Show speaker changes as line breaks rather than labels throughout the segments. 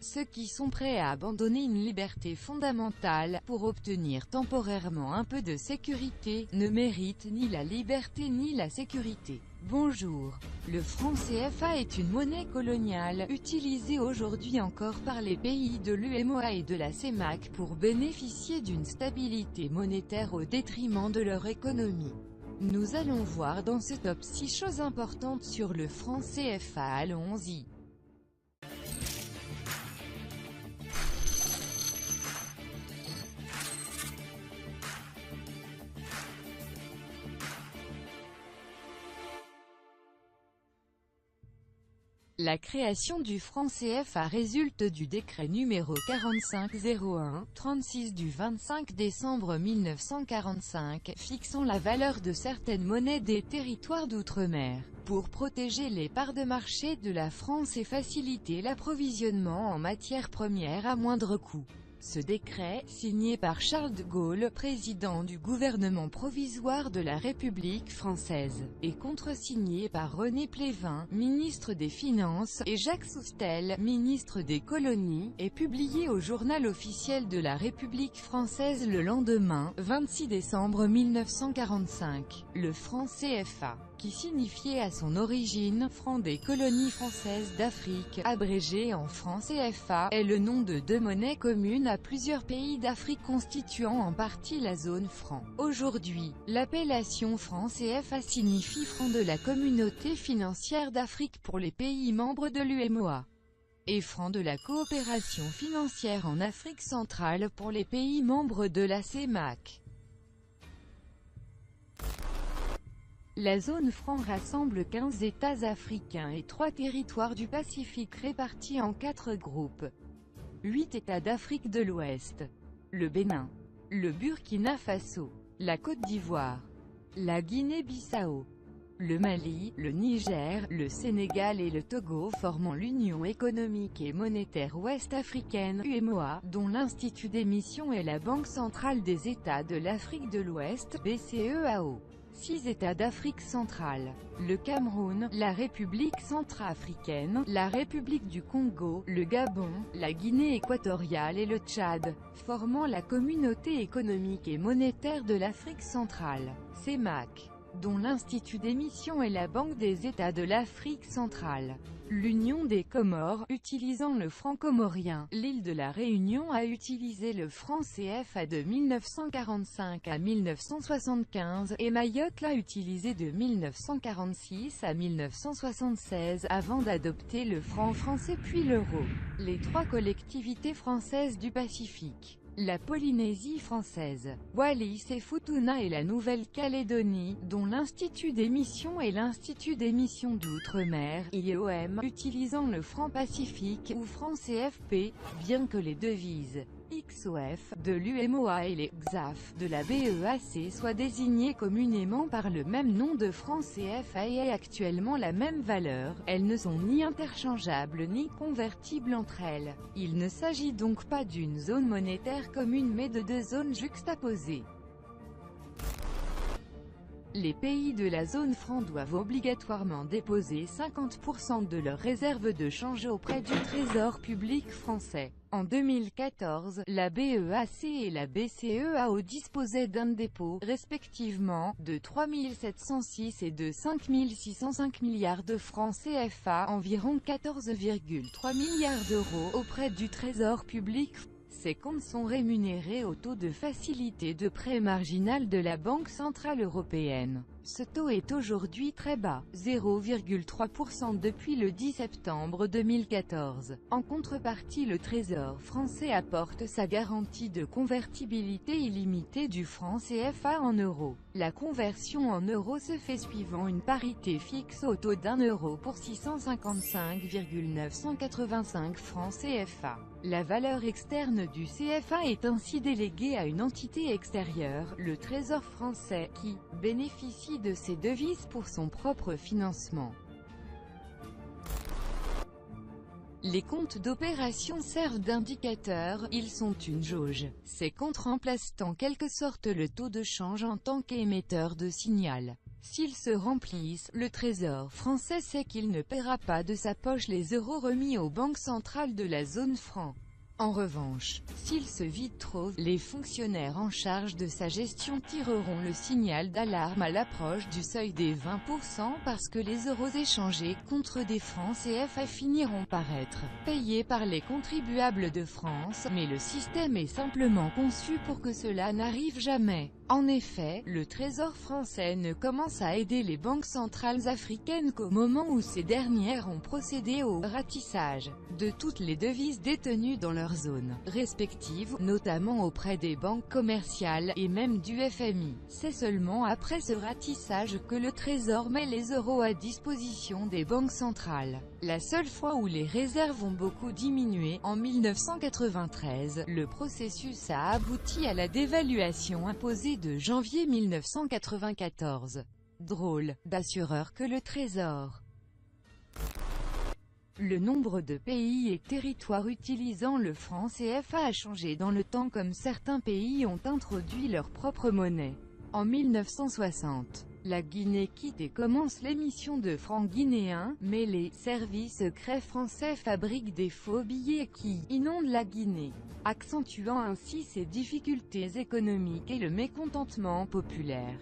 Ceux qui sont prêts à abandonner une liberté fondamentale, pour obtenir temporairement un peu de sécurité, ne méritent ni la liberté ni la sécurité. Bonjour. Le franc CFA est une monnaie coloniale, utilisée aujourd'hui encore par les pays de l'UEMOA et de la CEMAC pour bénéficier d'une stabilité monétaire au détriment de leur économie. Nous allons voir dans ce top 6 choses importantes sur le franc CFA. Allons-y. La création du franc CFA résulte du décret numéro 4501-36 du 25 décembre 1945, fixant la valeur de certaines monnaies des territoires d'outre-mer, pour protéger les parts de marché de la France et faciliter l'approvisionnement en matières premières à moindre coût. Ce décret, signé par Charles de Gaulle, président du gouvernement provisoire de la République française, et contresigné par René Plévin, ministre des Finances, et Jacques Soustelle, ministre des Colonies, est publié au Journal officiel de la République française le lendemain, 26 décembre 1945. Le franc CFA, qui signifiait à son origine « franc des colonies françaises d'Afrique », abrégé en franc CFA, est le nom de deux monnaies communes à plusieurs pays d'Afrique constituant en partie la zone franc. Aujourd'hui, l'appellation franc CFA signifie franc de la communauté financière d'Afrique pour les pays membres de l'UEMOA, et franc de la coopération financière en Afrique centrale pour les pays membres de la CEMAC. La zone franc rassemble 15 États africains et 3 territoires du Pacifique répartis en 4 groupes. 8 États d'Afrique de l'Ouest: le Bénin, le Burkina Faso, la Côte d'Ivoire, la Guinée-Bissau, le Mali, le Niger, le Sénégal et le Togo formant l'Union économique et monétaire ouest-africaine (UEMOA), dont l'Institut d'émission est la Banque centrale des États de l'Afrique de l'Ouest (BCEAO). 6 États d'Afrique centrale: le Cameroun, la République centrafricaine, la République du Congo, le Gabon, la Guinée équatoriale et le Tchad, formant la Communauté économique et monétaire de l'Afrique centrale, CEMAC, dont l'Institut d'émission est la Banque des États de l'Afrique centrale. L'Union des Comores, utilisant le franc comorien. L'île de la Réunion a utilisé le franc CFA de 1945 à 1975, et Mayotte l'a utilisé de 1946 à 1976 avant d'adopter le franc français puis l'euro. Les 3 collectivités françaises du Pacifique: la Polynésie française, Wallis et Futuna et la Nouvelle-Calédonie, dont l'Institut d'émission est l'Institut d'émission d'outre-mer, IEOM, utilisant le franc pacifique, ou franc CFP, bien que les devises XOF de l'UEMOA et les XAF de la BEAC soient désignées communément par le même nom de franc CFA et aient actuellement la même valeur, elles ne sont ni interchangeables ni convertibles entre elles. Il ne s'agit donc pas d'une zone monétaire commune mais de 2 zones juxtaposées. Les pays de la zone franc doivent obligatoirement déposer 50% de leurs réserves de change auprès du Trésor public français. En 2014, la BEAC et la BCEAO disposaient d'un dépôt, respectivement, de 3 706 et de 5 605 milliards de francs CFA, environ 14,3 milliards d'euros, auprès du Trésor public. Ces comptes sont rémunérés au taux de facilité de prêt marginal de la Banque centrale européenne. Ce taux est aujourd'hui très bas, 0,3% depuis le 10 septembre 2014. En contrepartie, le Trésor français apporte sa garantie de convertibilité illimitée du franc CFA en euros. La conversion en euros se fait suivant une parité fixe au taux d'1 € pour 655,985 francs CFA. La valeur externe du CFA est ainsi déléguée à une entité extérieure, le Trésor français, qui bénéficie de ces devises pour son propre financement. Les comptes d'opération servent d'indicateurs, ils sont une jauge. Ces comptes remplacent en quelque sorte le taux de change en tant qu'émetteur de signal. S'ils se remplissent, le Trésor français sait qu'il ne paiera pas de sa poche les euros remis aux banques centrales de la zone franc. En revanche, s'il se vide trop, les fonctionnaires en charge de sa gestion tireront le signal d'alarme à l'approche du seuil des 20% parce que les euros échangés contre des francs CFA finiront par être payés par les contribuables de France, mais le système est simplement conçu pour que cela n'arrive jamais. En effet, le Trésor français ne commence à aider les banques centrales africaines qu'au moment où ces dernières ont procédé au ratissage de toutes les devises détenues dans leur zone respective, notamment auprès des banques commerciales, et même du FMI. C'est seulement après ce ratissage que le Trésor met les euros à disposition des banques centrales. La seule fois où les réserves ont beaucoup diminué, en 1993, le processus a abouti à la dévaluation imposée de janvier 1994. Drôle d'assureur que le Trésor. Le nombre de pays et territoires utilisant le franc CFA a changé dans le temps comme certains pays ont introduit leur propre monnaie. En 1960, la Guinée quitte et commence l'émission de francs guinéens, mais les services secrets français fabriquent des faux billets qui inondent la Guinée, accentuant ainsi ses difficultés économiques et le mécontentement populaire.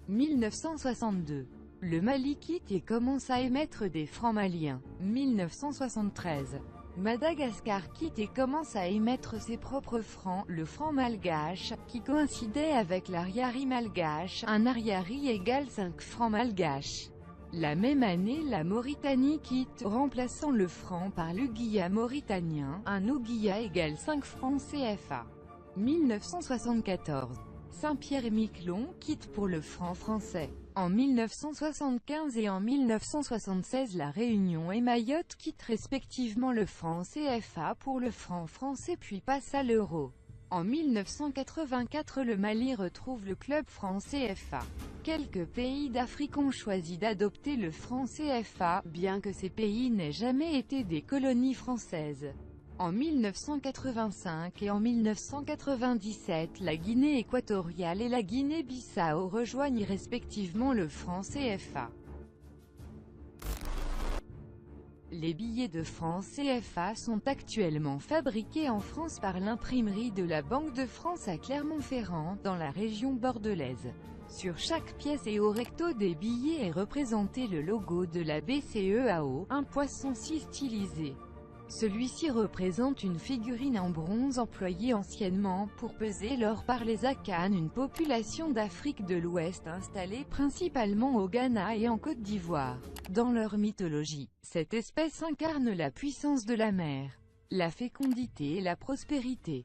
1962. Le Mali quitte et commence à émettre des francs maliens. 1973. Madagascar quitte et commence à émettre ses propres francs, le franc malgache, qui coïncidait avec l'ariari malgache, un ariari égale 5 francs malgaches. La même année, la Mauritanie quitte, remplaçant le franc par l'ouguiya mauritanien, un ouguiya égale 5 francs CFA. 1974. Saint-Pierre-et-Miquelon quitte pour le franc français. En 1975 et en 1976, La Réunion et Mayotte quittent respectivement le franc CFA pour le franc français puis passent à l'euro. En 1984, le Mali retrouve le club franc CFA. Quelques pays d'Afrique ont choisi d'adopter le franc CFA, bien que ces pays n'aient jamais été des colonies françaises. En 1985 et en 1997, la Guinée équatoriale et la Guinée-Bissau rejoignent respectivement le franc CFA. Les billets de francs CFA sont actuellement fabriqués en France par l'imprimerie de la Banque de France à Clermont-Ferrand, dans la région bordelaise. Sur chaque pièce et au recto des billets est représenté le logo de la BCEAO, un poisson-ci stylisé. Celui-ci représente une figurine en bronze employée anciennement pour peser l'or par les Akans, une population d'Afrique de l'Ouest installée principalement au Ghana et en Côte d'Ivoire. Dans leur mythologie, cette espèce incarne la puissance de la mer, la fécondité et la prospérité.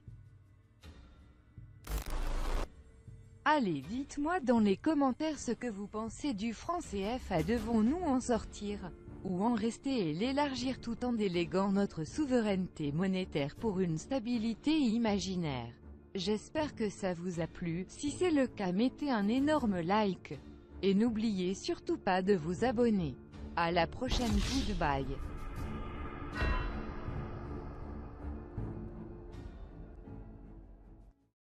Allez, dites-moi dans les commentaires ce que vous pensez du franc CFA. Devons-nous en sortir ou en rester et l'élargir tout en déléguant notre souveraineté monétaire pour une stabilité imaginaire? J'espère que ça vous a plu. Si c'est le cas, mettez un énorme like. Et n'oubliez surtout pas de vous abonner. À la prochaine, goodbye.